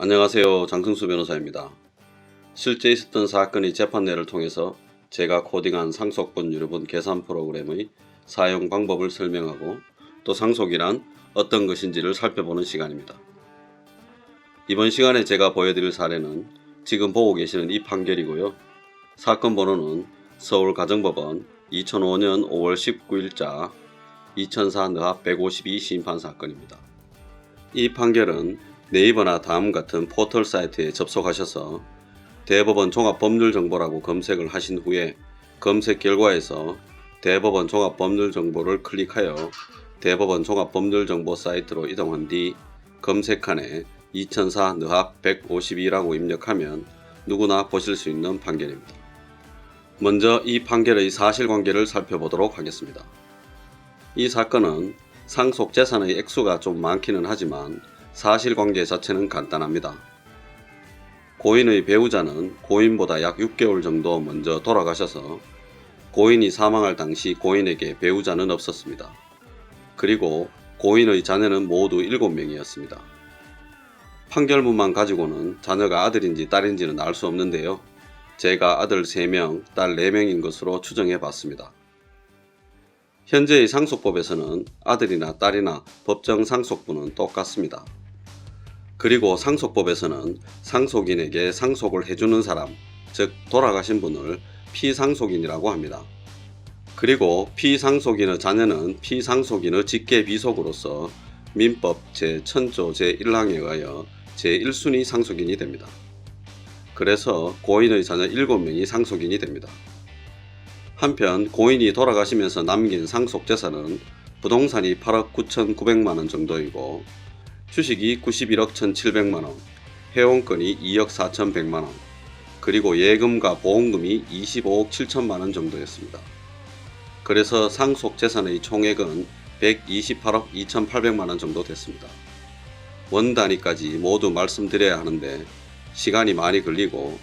안녕하세요. 장승수 변호사입니다. 실제 있었던 사건의 재판례를 통해서 제가 코딩한 상속분 유류분 계산 프로그램의 사용 방법을 설명하고 또 상속이란 어떤 것인지를 살펴보는 시간입니다. 이번 시간에 제가 보여드릴 사례는 지금 보고 계시는 이 판결이고요. 사건 번호는 서울가정법원 2005년 5월 19일자 2004 너합 152 심판 사건입니다. 이 판결은 네이버나 다음 같은 포털 사이트에 접속하셔서 대법원 종합법률정보라고 검색을 하신 후에 검색 결과에서 대법원 종합법률정보를 클릭하여 대법원 종합법률정보 사이트로 이동한 뒤 검색칸에 2004 너합 152라고 입력하면 누구나 보실 수 있는 판결입니다. 먼저 이 판결의 사실관계를 살펴보도록 하겠습니다. 이 사건은 상속재산의 액수가 좀 많기는 하지만 사실관계 자체는 간단합니다. 고인의 배우자는 고인보다 약 6개월 정도 먼저 돌아가셔서 고인이 사망할 당시 고인에게 배우자는 없었습니다. 그리고 고인의 자녀는 모두 7명이었습니다. 판결문만 가지고는 자녀가 아들인지 딸인지는 알 수 없는데요. 제가 아들 3명, 딸 4명인 것으로 추정해 봤습니다. 현재의 상속법에서는 아들이나 딸이나 법정 상속분은 똑같습니다. 그리고 상속법에서는 상속인에게 상속을 해주는 사람, 즉 돌아가신 분을 피상속인이라고 합니다. 그리고 피상속인의 자녀는 피상속인의 직계비속으로서 민법 제1000조 제1항에 의하여 제1순위 상속인이 됩니다. 그래서 고인의 자녀 7명이 상속인이 됩니다. 한편 고인이 돌아가시면서 남긴 상속재산은 부동산이 8억 9,900만원 정도이고 주식이 91억 1,700만원, 회원권이 2억 4,100만원, 그리고 예금과 보험금이 25억 7천만원 정도였습니다. 그래서 상속재산의 총액은 128억 2,800만원 정도 됐습니다. 원 단위까지 모두 말씀드려야 하는데 시간이 많이 걸리고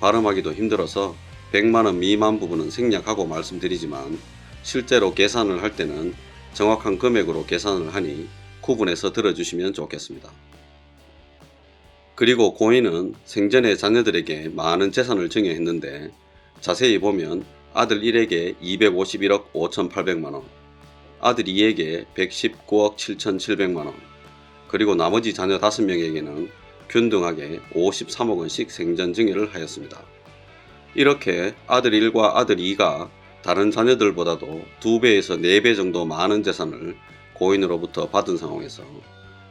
발음하기도 힘들어서 100만원 미만 부분은 생략하고 말씀드리지만 실제로 계산을 할 때는 정확한 금액으로 계산을 하니 구분해서 들어주시면 좋겠습니다. 그리고 고인은 생전에 자녀들에게 많은 재산을 증여했는데 자세히 보면 아들 1에게 251억 5,800만원, 아들 2에게 119억 7,700만원, 그리고 나머지 자녀 5명에게는 균등하게 53억 원씩 생전 증여를 하였습니다. 이렇게 아들 1과 아들 2가 다른 자녀들보다도 2배에서 4배 정도 많은 재산을 고인으로부터 받은 상황에서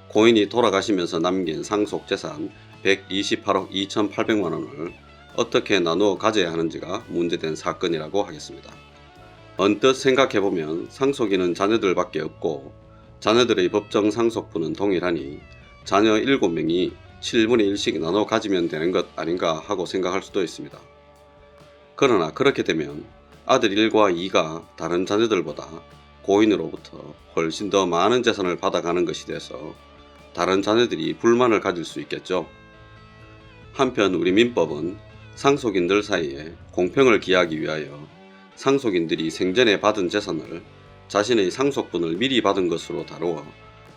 고인이 돌아가시면서 남긴 상속재산 128억 2,800만원을 어떻게 나누어 가져야 하는지가 문제된 사건이라고 하겠습니다. 언뜻 생각해보면 상속인은 자녀들밖에 없고 자녀들의 법정 상속분은 동일하니 자녀 7명이 7분의 1씩 나눠 가지면 되는 것 아닌가 하고 생각할 수도 있습니다. 그러나 그렇게 되면 아들 1과 2가 다른 자녀들보다 고인으로부터 훨씬 더 많은 재산을 받아가는 것이 돼서 다른 자녀들이 불만을 가질 수 있겠죠. 한편 우리 민법은 상속인들 사이에 공평을 기하기 위하여 상속인들이 생전에 받은 재산을 자신의 상속분을 미리 받은 것으로 다루어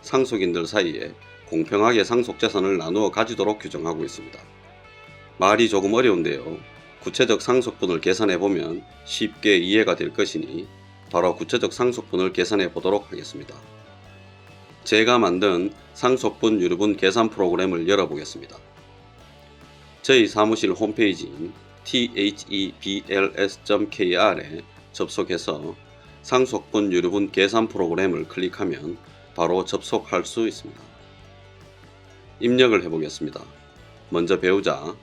상속인들 사이에 공평하게 상속재산을 나누어 가지도록 규정하고 있습니다. 말이 조금 어려운데요. 구체적 상속분을 계산해보면 쉽게 이해가 될 것이니 바로 구체적 상속분을 계산해 보도록 하겠습니다. 제가 만든 상속분 유류분 계산 프로그램을 열어보겠습니다. 저희 사무실 홈페이지인 thebls.kr에 접속해서 상속분 유류분 계산 프로그램을 클릭하면 바로 접속할 수 있습니다. 입력을 해보겠습니다. 먼저 배우자,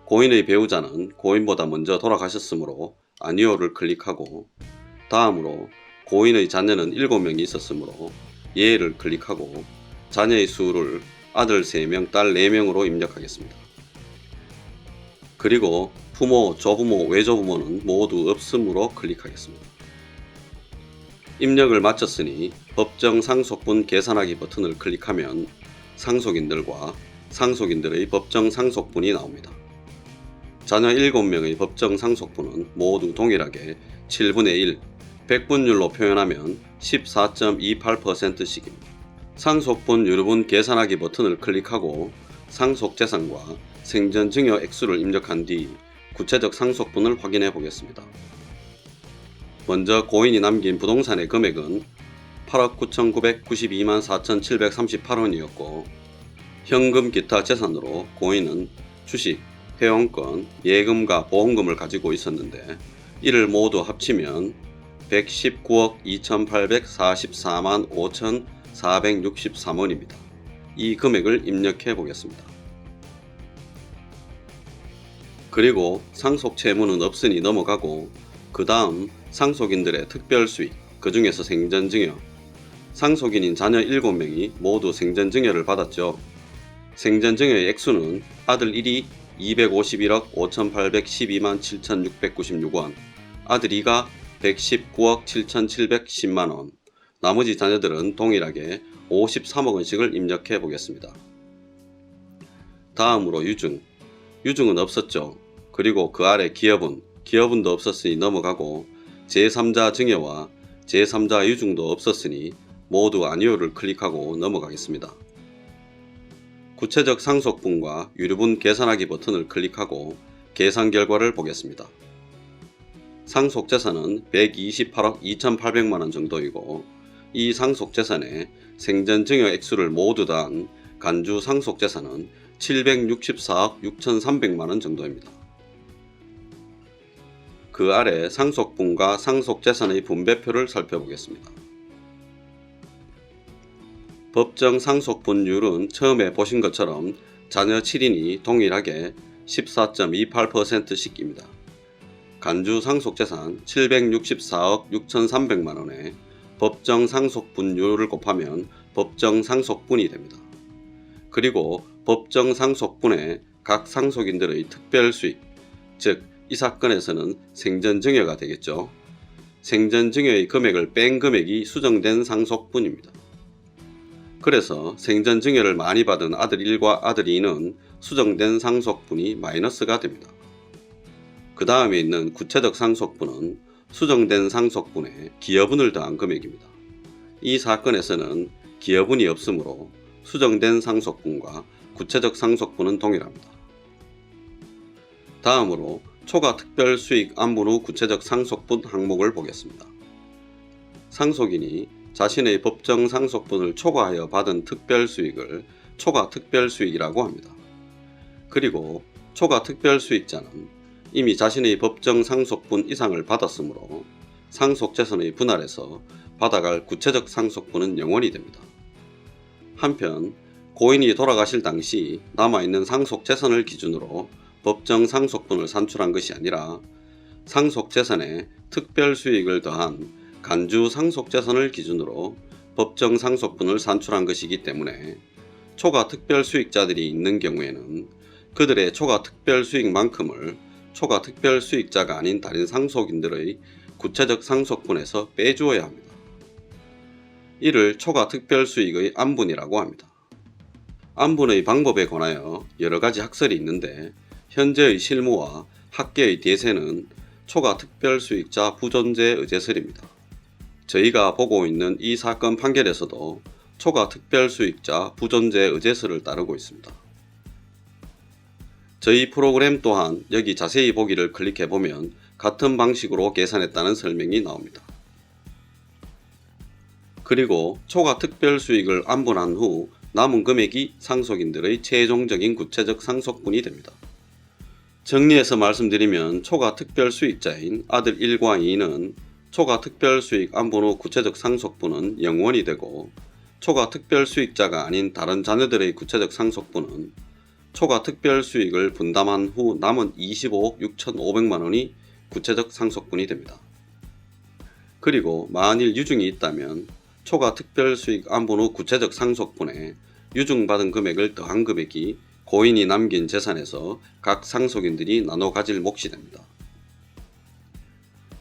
고인의 배우자는 고인보다 먼저 돌아가셨으므로 아니오를 클릭하고 다음으로 고인의 자녀는 7명이 있었으므로 예를 클릭하고 자녀의 수를 아들 3명, 딸 4명으로 입력하겠습니다. 그리고 부모, 조부모, 외조부모는 모두 없음으로 클릭하겠습니다. 입력을 마쳤으니 법정 상속분 계산하기 버튼을 클릭하면 상속인들과 상속인들의 법정 상속분이 나옵니다. 자녀 7명의 법정 상속분은 모두 동일하게 7분의 1, 100분율로 표현하면 14.28%씩입니다. 상속분 유류분 계산하기 버튼을 클릭하고 상속재산과 생전증여 액수를 입력한 뒤 구체적 상속분을 확인해 보겠습니다. 먼저 고인이 남긴 부동산의 금액은 8억 9,992만 4,738원이었고 현금 기타 재산으로 고인은 주식, 회원권, 예금과 보험금을 가지고 있었는데 이를 모두 합치면 119억 2,844만 5,463원입니다. 이 금액을 입력해 보겠습니다. 그리고 상속채무는 없으니 넘어가고 그 다음 상속인들의 특별수익, 그 중에서 생전증여, 상속인인 자녀 7명이 모두 생전증여를 받았죠. 생전증여의 액수는 아들 1이 251억 5,812만 7,696원, 아들 2가 119억 7,710만원, 나머지 자녀들은 동일하게 53억 원씩을 입력해 보겠습니다. 다음으로 유증. 유증은 없었죠. 그리고 그 아래 기여분도 없었으니 넘어가고 제3자 증여와 제3자 유증도 없었으니 모두 아니오를 클릭하고 넘어가겠습니다. 구체적 상속분과 유류분 계산하기 버튼을 클릭하고 계산 결과를 보겠습니다. 상속재산은 128억 2,800만원 정도이고 이 상속재산에 생전증여 액수를 모두 더한 간주 상속재산은 764억 6,300만원 정도입니다. 그 아래 상속분과 상속재산의 분배표를 살펴보겠습니다. 법정 상속분율은 처음에 보신 것처럼 자녀 7인이 동일하게 14.28%씩입니다. 간주 상속재산 764억 6,300만원에 법정 상속분율을 곱하면 법정 상속분이 됩니다. 그리고 법정 상속분에 각 상속인들의 특별수익, 즉 이 사건에서는 생전증여가 되겠죠. 생전증여의 금액을 뺀 금액이 수정된 상속분입니다. 그래서 생전증여를 많이 받은 아들 1과 아들 2는 수정된 상속분이 마이너스가 됩니다. 그 다음에 있는 구체적 상속분은 수정된 상속분에 기여분을 더한 금액입니다. 이 사건에서는 기여분이 없으므로 수정된 상속분과 구체적 상속분은 동일합니다. 다음으로 초과특별수익 안분 후 구체적 상속분 항목을 보겠습니다. 상속인이 자신의 법정 상속분을 초과하여 받은 특별수익을 초과특별수익이라고 합니다. 그리고 초과특별수익자는 이미 자신의 법정 상속분 이상을 받았으므로 상속재산의 분할에서 받아갈 구체적 상속분은 0원이 됩니다. 한편 고인이 돌아가실 당시 남아있는 상속재산을 기준으로 법정 상속분을 산출한 것이 아니라 상속재산에 특별수익을 더한 간주 상속재산을 기준으로 법정 상속분을 산출한 것이기 때문에 초과특별수익자들이 있는 경우에는 그들의 초과특별수익만큼을 초과특별수익자가 아닌 다른 상속인들의 구체적 상속분에서 빼주어야 합니다. 이를 초과특별수익의 안분이라고 합니다. 안분의 방법에 관하여 여러가지 학설이 있는데 현재의 실무와 학계의 대세는 초과특별수익자 부존재 의제설입니다. 저희가 보고 있는 이 사건 판결에서도 초과특별수익자 부존재 의제설을 따르고 있습니다. 저희 프로그램 또한 여기 자세히 보기를 클릭해보면 같은 방식으로 계산했다는 설명이 나옵니다. 그리고 초과특별수익을 안분한 후 남은 금액이 상속인들의 최종적인 구체적 상속분이 됩니다. 정리해서 말씀드리면 초과특별수익자인 아들 1과 2는 초과특별수익 안분 후 구체적 상속분은 0원이 되고 초과특별수익자가 아닌 다른 자녀들의 구체적 상속분은 초과특별수익을 분담한 후 남은 25억 6,500만원이 구체적 상속분이 됩니다. 그리고 만일 유증이 있다면 초과특별수익 안분 후 구체적 상속분에 유증받은 금액을 더한 금액이 고인이 남긴 재산에서 각 상속인들이 나눠 가질 몫이 됩니다.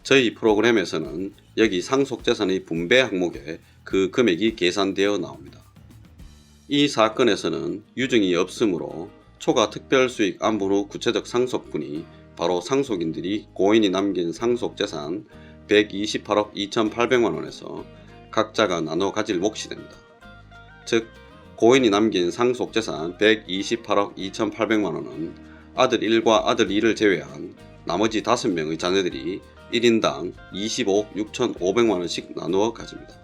저희 프로그램에서는 여기 상속재산의 분배 항목에 그 금액이 계산되어 나옵니다. 이 사건에서는 유증이 없으므로 초과특별수익 안분 후 구체적 상속분이 바로 상속인들이 고인이 남긴 상속재산 128억 2,800만원에서 각자가 나눠 가질 몫이 됩니다. 즉 고인이 남긴 상속재산 128억 2800만원은 아들 1과 아들 2를 제외한 나머지 5명의 자녀들이 1인당 25억 6500만원씩 나누어 가집니다.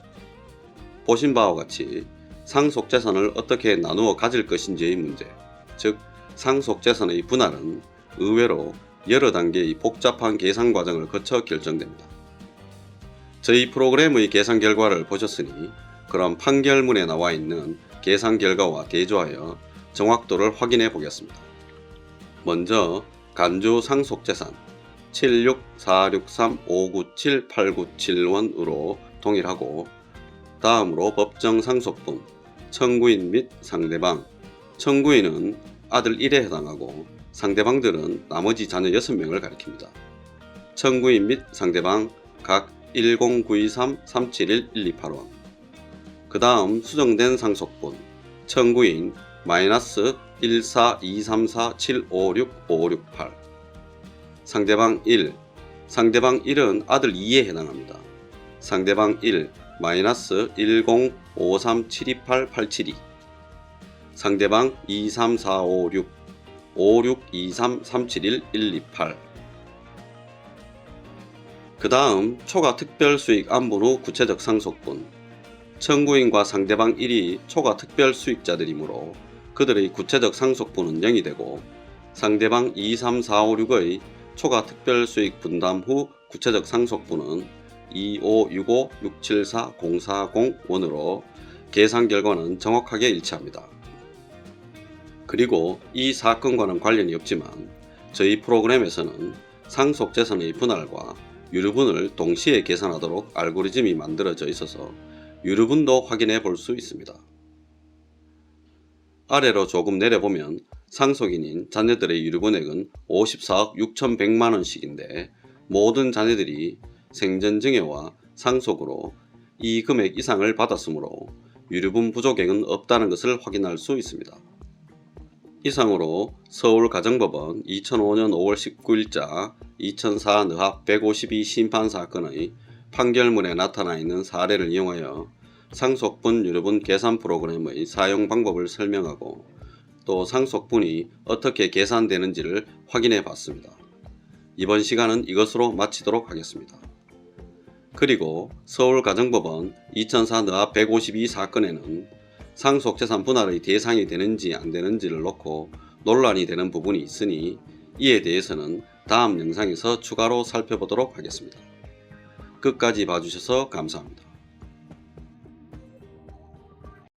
보신 바와 같이 상속재산을 어떻게 나누어 가질 것인지의 문제, 즉 상속재산의 분할은 의외로 여러 단계의 복잡한 계산 과정을 거쳐 결정됩니다. 저희 프로그램의 계산 결과를 보셨으니 그럼 판결문에 나와 있는 계산 결과와 대조하여 정확도를 확인해 보겠습니다. 먼저 간주 상속재산 764635978971원으로 동일하고, 다음으로 법정 상속분 청구인 및 상대방. 청구인은 아들 1에 해당하고 상대방들은 나머지 자녀 6명을 가리킵니다. 청구인 및 상대방 각 109223371128원. 그 다음 수정된 상속분 청구인 마이너스 14234756568. 상대방 1. 상대방 1은 아들 2에 해당합니다. 상대방 1 마이너스 105372882. 상대방 23456 5623371128. 그 다음 초과 특별수익 안분 후 구체적 상속분. 청구인과 상대방 1이 초과 특별수익자들이므로 그들의 구체적 상속분은 0이 되고, 상대방 23456의 초과 특별수익 분담 후 구체적 상속분은 2565674040원으로 계산 결과는 정확하게 일치합니다. 그리고 이 사건과는 관련이 없지만 저희 프로그램에서는 상속재산의 분할과 유류분을 동시에 계산하도록 알고리즘이 만들어져 있어서 유류분도 확인해 볼 수 있습니다. 아래로 조금 내려보면 상속인인 자녀들의 유류분액은 54억 6100만원씩인데 모든 자녀들이 생전증여와 상속으로 이 금액 이상을 받았으므로 유류분 부족액은 없다는 것을 확인할 수 있습니다. 이상으로 서울가정법원 2005년 5월 19일자 2004 느합 152 심판사건의 판결문에 나타나 있는 사례를 이용하여 상속분 유류분 계산 프로그램의 사용 방법을 설명하고 또 상속분이 어떻게 계산되는지를 확인해 봤습니다. 이번 시간은 이것으로 마치도록 하겠습니다. 그리고 서울가정법원 2004 느합 152 사건에는 상속재산 분할의 대상이 되는지 안 되는지를 놓고 논란이 되는 부분이 있으니 이에 대해서는 다음 영상에서 추가로 살펴보도록 하겠습니다. 끝까지 봐주셔서 감사합니다.